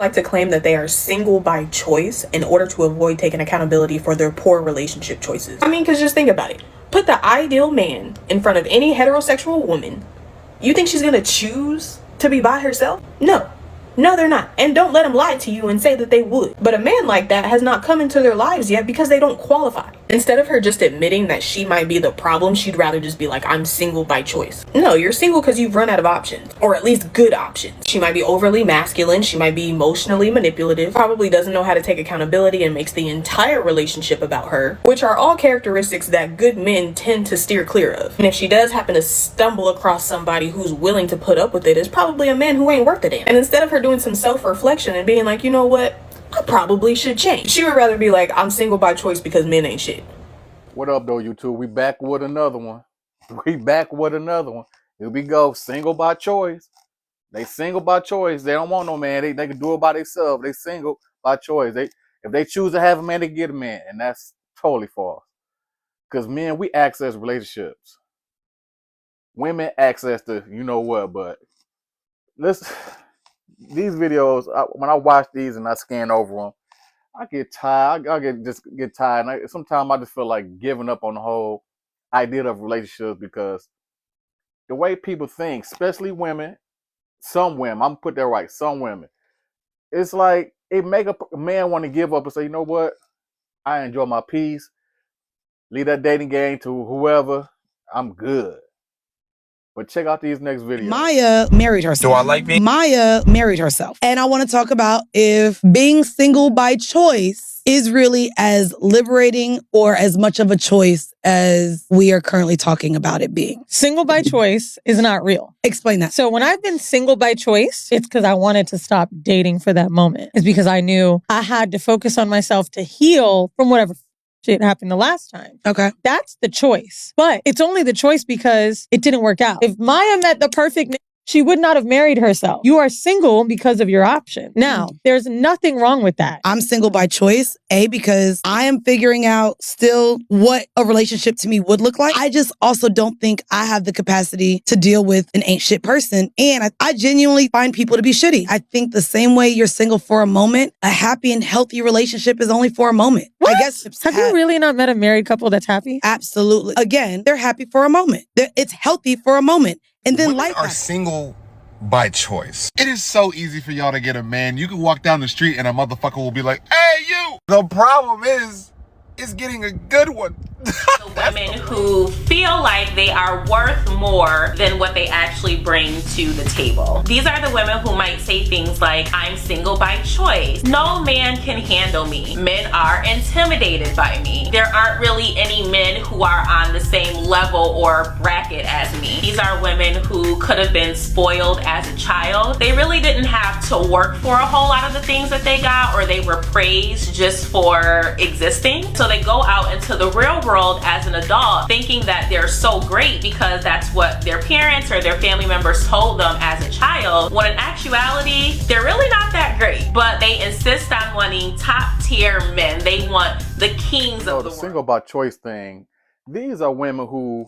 like to claim that they are single by choice in order to avoid taking accountability for their poor relationship choices. I mean, because just think about it. Put the ideal man in front of any heterosexual woman. You think she's gonna choose to be by herself? No. No, they're not. And don't let them lie to you and say that they would. But a man like that has not come into their lives yet because they don't qualify. Instead of her just admitting that she might be the problem, she'd rather just be like, I'm single by choice. No, you're single because you've run out of options, or at least good options. She might be overly masculine. She might be emotionally manipulative, probably doesn't know how to take accountability and makes the entire relationship about her, which are all characteristics that good men tend to steer clear of. And if she does happen to stumble across somebody who's willing to put up with it, it's probably a man who ain't worth a damn. And instead of her doing some self-reflection and being like, you know what, I probably should change, she would rather be like, I'm single by choice because men ain't shit. What up, though, YouTube? We back with another one. Here we go. Single by choice. They single by choice. They don't want no man. They can do it by themselves. They single by choice. If they choose to have a man, they get a man. And that's totally false. Because men, we access relationships. Women access the you know what, but these videos, when I watch these and I scan over them, I get tired. I get tired. And sometimes I just feel like giving up on the whole idea of relationships, because the way people think, especially women, some women, I'm gonna put that right, some women, it's like it make a man want to give up and say, you know what, I enjoy my peace, leave that dating game to whoever, I'm good. But check out these next videos. Maya married herself. Do I like being? Maya married herself. And I want to talk about if being single by choice is really as liberating or as much of a choice as we are currently talking about it being. Single by choice is not real. Explain that. So when I've been single by choice, it's because I wanted to stop dating for that moment. It's because I knew I had to focus on myself to heal from whatever shit happened the last time. Okay. That's the choice. But it's only the choice because it didn't work out. If Maya met the perfect, she would not have married herself. You are single because of your option. Now, there's nothing wrong with that. I'm single by choice, because I am figuring out still what a relationship to me would look like. I just also don't think I have the capacity to deal with an ain't shit person. And I genuinely find people to be shitty. I think the same way you're single for a moment, a happy and healthy relationship is only for a moment. What? I guess. Have you really not met a married couple that's happy? Absolutely. Again, they're happy for a moment. It's healthy for a moment. And then life are single by choice. It is so easy for y'all to get a man. You can walk down the street and a motherfucker will be like, hey, you. The problem is getting a good one. The women who feel like they are worth more than what they actually bring to the table. These are the women who might say things like, I'm single by choice. No man can handle me. Men are intimidated by me. There aren't really any men who are on the same level or bracket as me. These are women who could have been spoiled as a child. They really didn't have to work for a whole lot of the things that they got, or they were praised just for existing. So they go out into the real world as an adult thinking that they're so great because that's what their parents or their family members told them as a child, when in actuality they're really not that great. But they insist on wanting top tier men. They want the kings of the world. Single by choice thing, these are women who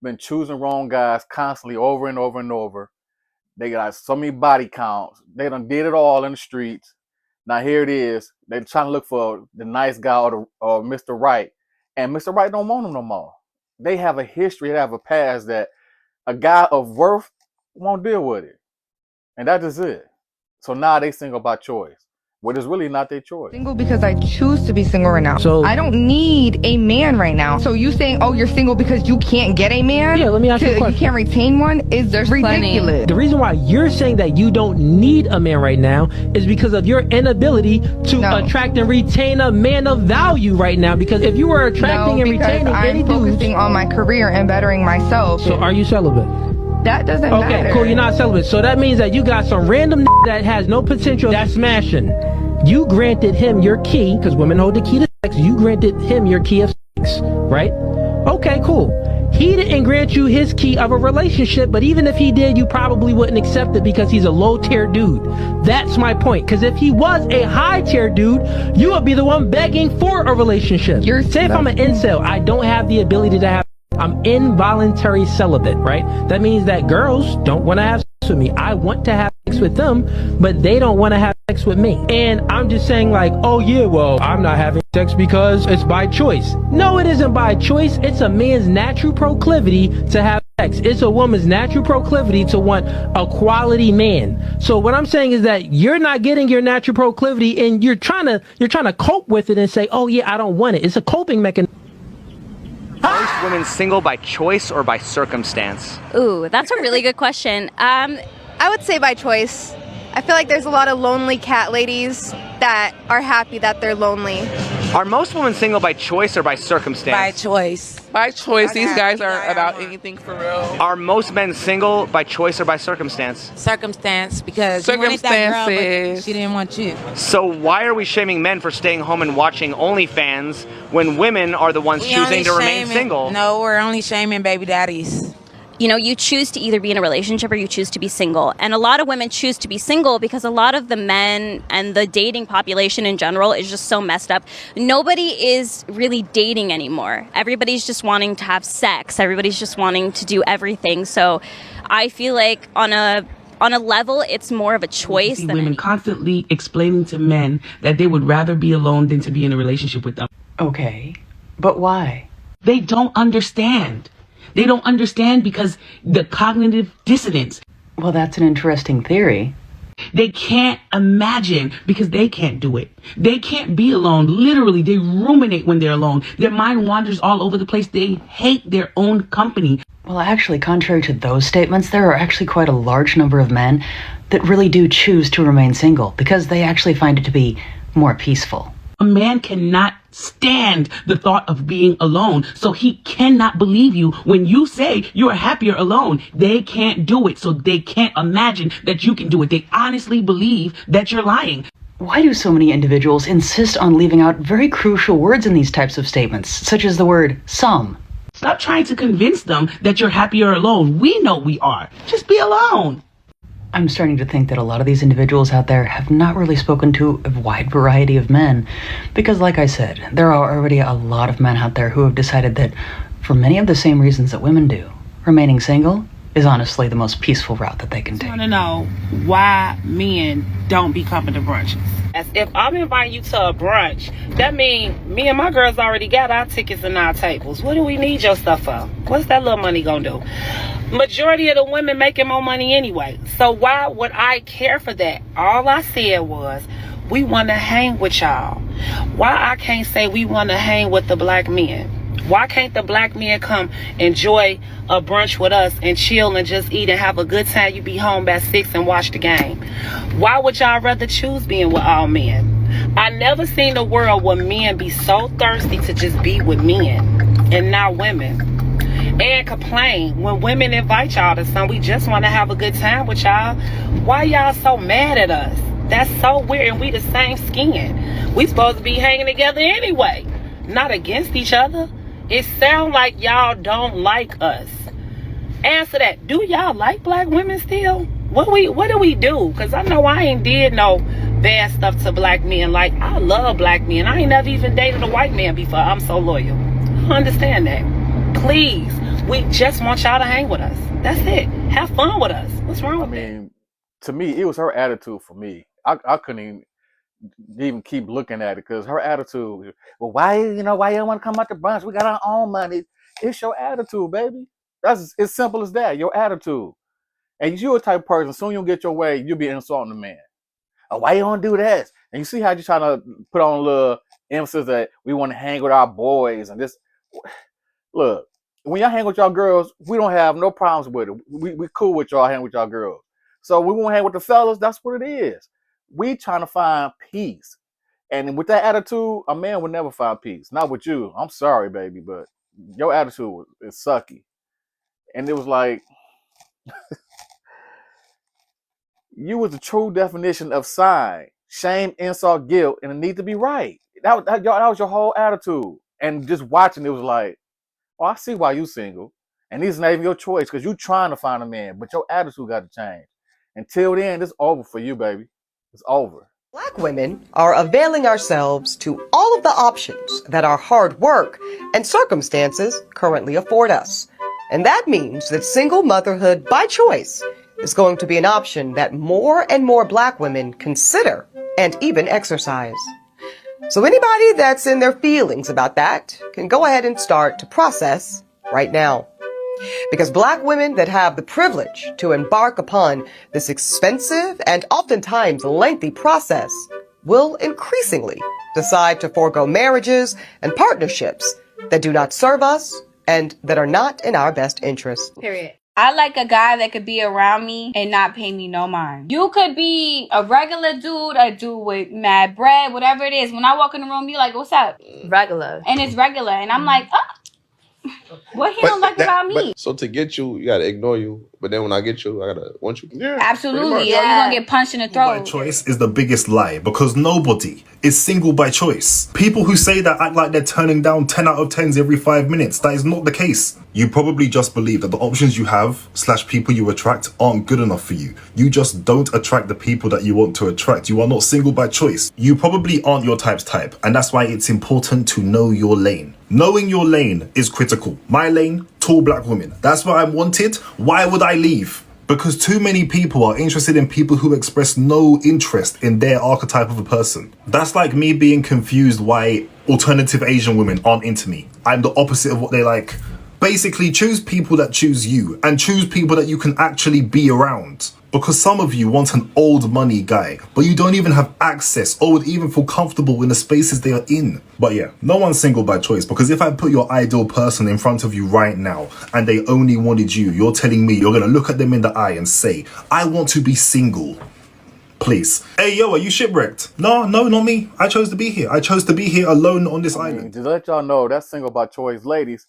been choosing wrong guys constantly over and over and over. They got so many body counts. They done did it all in the streets. Now here it is. They're trying to look for the nice guy or Mr. Right. And Mr. Right don't want them no more. They have a history, they have a past that a guy of worth won't deal with it. And that is it. So now they single by choice. What is really not their choice. Single because I choose to be single right now. So I don't need a man right now. So you saying, oh, you're single because you can't get a man? Yeah, let me ask you a question. You can't retain one? Is ridiculous. The reason why you're saying that you don't need a man right now is because of your inability to attract and retain a man of value right now. Because if you were attracting and retaining any dude, I'm focusing on my career and bettering myself. So are you celibate? That doesn't matter. Okay, cool, you're not celibate. So that means that you got some random that has no potential that's smashing. You granted him your key, because women hold the key to sex. You granted him your key of sex, right? Okay, cool. He didn't grant you his key of a relationship, but even if he did, you probably wouldn't accept it because he's a low-tier dude. That's my point. Because if he was a high-tier dude, you would be the one begging for a relationship. Say if I'm an incel, I don't have the ability to have. I'm involuntary celibate, right? That means that girls don't want to have sex with me. I want to have sex with them, but they don't want to have sex sex with me. And I'm just saying like, oh yeah, well, I'm not having sex because it's by choice. No, it isn't by choice. It's a man's natural proclivity to have sex. It's a woman's natural proclivity to want a quality man. So what I'm saying is that you're not getting your natural proclivity and you're trying to cope with it and say, oh yeah, I don't want it. It's a coping mechanism. Most women single by choice or by circumstance? Ooh, that's a really good question. I would say by choice. I feel like there's a lot of lonely cat ladies that are happy that they're lonely. Are most women single by choice or by circumstance? By choice. By choice. These guys aren't about anything for real. Are most men single by choice or by circumstance? Circumstance, because you wanted that girl, but she didn't want you. So why are we shaming men for staying home and watching OnlyFans when women are the ones choosing to remain single? No, we're only shaming baby daddies. You know, you choose to either be in a relationship or you choose to be single. And a lot of women choose to be single because a lot of the men and the dating population in general is just so messed up. Nobody is really dating anymore. Everybody's just wanting to have sex. Everybody's just wanting to do everything. So I feel like on a level, it's more of a choice. See women constantly explaining to men that they would rather be alone than to be in a relationship with them. Okay, but why? They don't understand. They don't understand because the cognitive dissonance. Well, that's an interesting theory. They can't imagine because they can't do it. They can't be alone. Literally, they ruminate when they're alone. Their mind wanders all over the place. They hate their own company. Well, actually, contrary to those statements, there are actually quite a large number of men that really do choose to remain single because they actually find it to be more peaceful. A man cannot stand the thought of being alone, so he cannot believe you when you say you're happier alone. They can't do it, so they can't imagine that you can do it. They honestly believe that you're lying. Why do so many individuals insist on leaving out very crucial words in these types of statements, such as the word some? Stop trying to convince them that you're happier alone. We know we are. Just be alone. I'm starting to think that a lot of these individuals out there have not really spoken to a wide variety of men. Because like I said, there are already a lot of men out there who have decided that, for many of the same reasons that women do, remaining single is honestly the most peaceful route that they can take. I want to know why men don't be coming to brunches. As if I'm inviting you to a brunch, that means me and my girls already got our tickets and our tables. What do we need your stuff for? What's that little money gonna do? Majority of the women making more money anyway. So why would I care for that? All I said was, we want to hang with y'all. Why I can't say we want to hang with the black men? Why can't the black men come enjoy a brunch with us and chill and just eat and have a good time? You be home by 6 and watch the game. Why would y'all rather choose being with all men? I never seen a world where men be so thirsty to just be with men and not women. And complain when women invite y'all to something. We just want to have a good time with y'all. Why y'all so mad at us? That's so weird, and we the same skin. We supposed to be hanging together anyway, not against each other. It sounds like y'all don't like us. Answer that. Do y'all like black women still? What do we do? Because I know I ain't did no bad stuff to black men. Like, I love black men. I ain't never even dated a white man before. I'm so loyal. I understand that. Please, we just want y'all to hang with us. That's it. Have fun with us. What's wrong with that? To me, it was her attitude for me. I couldn't even keep looking at it because her attitude, well, why you don't want to come out to brunch? We got our own money. It's your attitude, baby. That's as simple as that. Your attitude. And you're a type of person, soon you'll get your way, you'll be insulting the man. Oh, why you don't do this? And you see how you're trying to put on a little emphasis that we want to hang with our boys and this. Look, when y'all hang with y'all girls, we don't have no problems with it. We cool with y'all hang with y'all girls. So we won't hang with the fellas. That's what it is. We trying to find peace. And with that attitude, a man would never find peace. Not with you. I'm sorry, baby, but your attitude is sucky. And it was like, you was the true definition of sign, shame, insult, guilt, and it need to be right. That was your whole attitude. And just watching it was like, oh, I see why you single. And this is not even your choice because you trying to find a man, but your attitude got to change. Until then, it's over for you, baby. It's over. Black women are availing ourselves to all of the options that our hard work and circumstances currently afford us. And that means that single motherhood by choice is going to be an option that more and more black women consider and even exercise. So anybody that's in their feelings about that can go ahead and start to process right now. Because black women that have the privilege to embark upon this expensive and oftentimes lengthy process will increasingly decide to forego marriages and partnerships that do not serve us and that are not in our best interest. Period. I like a guy that could be around me and not pay me no mind. You could be a regular dude, a dude with mad bread, whatever it is. When I walk in the room, you like, what's up? Regular. And it's regular. And I'm like, oh, what he don't like about me? So to get you, you gotta ignore you. But then when I get you, I gotta want you. Yeah, absolutely. Or you're gonna get punched in the throat. By choice is the biggest lie because nobody is single by choice. People who say that act like they're turning down 10 out of 10s every 5 minutes. That is not the case. You probably just believe that the options you have / people you attract aren't good enough for you. You just don't attract the people that you want to attract. You are not single by choice. You probably aren't your type's type, and that's why it's important to know your lane. Knowing your lane is critical. My lane, tall black woman. That's where I'm wanted. Why would I leave? Because too many people are interested in people who express no interest in their archetype of a person. That's like me being confused why alternative Asian women aren't into me. I'm the opposite of what they like. Basically, choose people that choose you and choose people that you can actually be around. Because some of you want an old money guy, but you don't even have access or would even feel comfortable in the spaces they are in. But yeah, no one's single by choice, because if I put your ideal person in front of you right now and they only wanted you, you're telling me you're gonna look at them in the eye and say, I want to be single. Please. Hey, yo, are you shipwrecked? No, not me. I chose to be here. I chose to be here alone on this island. To let y'all know, that's single by choice. Ladies,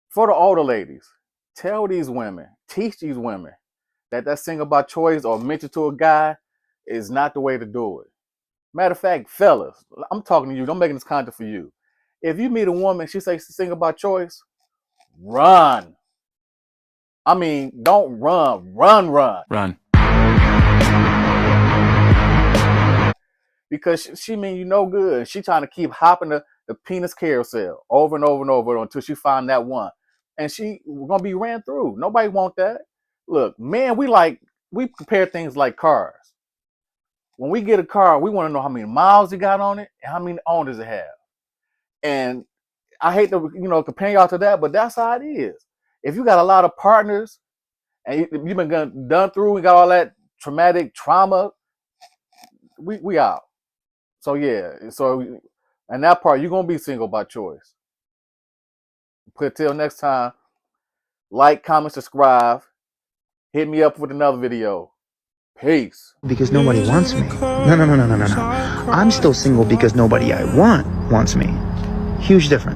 for the older ladies, tell these women, teach these women that single by choice or mention to a guy is not the way to do it. Matter of fact, fellas, I'm talking to you. I'm making this content for you. If you meet a woman, she says she's single by choice, run. I mean, don't run. Run. Because she mean you no good. She trying to keep hopping the penis carousel over and over and over until she find that one. And we're going to be ran through. Nobody want that. Look, man, we compare things like cars. When we get a car, we want to know how many miles it got on it and how many owners it have. And I hate to, compare y'all to that, but that's how it is. If you got a lot of partners and you've been done through and got all that traumatic trauma, we out. So yeah, and that part, you're going to be single by choice. But till next time, like, comment, subscribe. Hit me up with another video. Peace. Because nobody wants me. No. I'm still single because nobody I want wants me. Huge difference.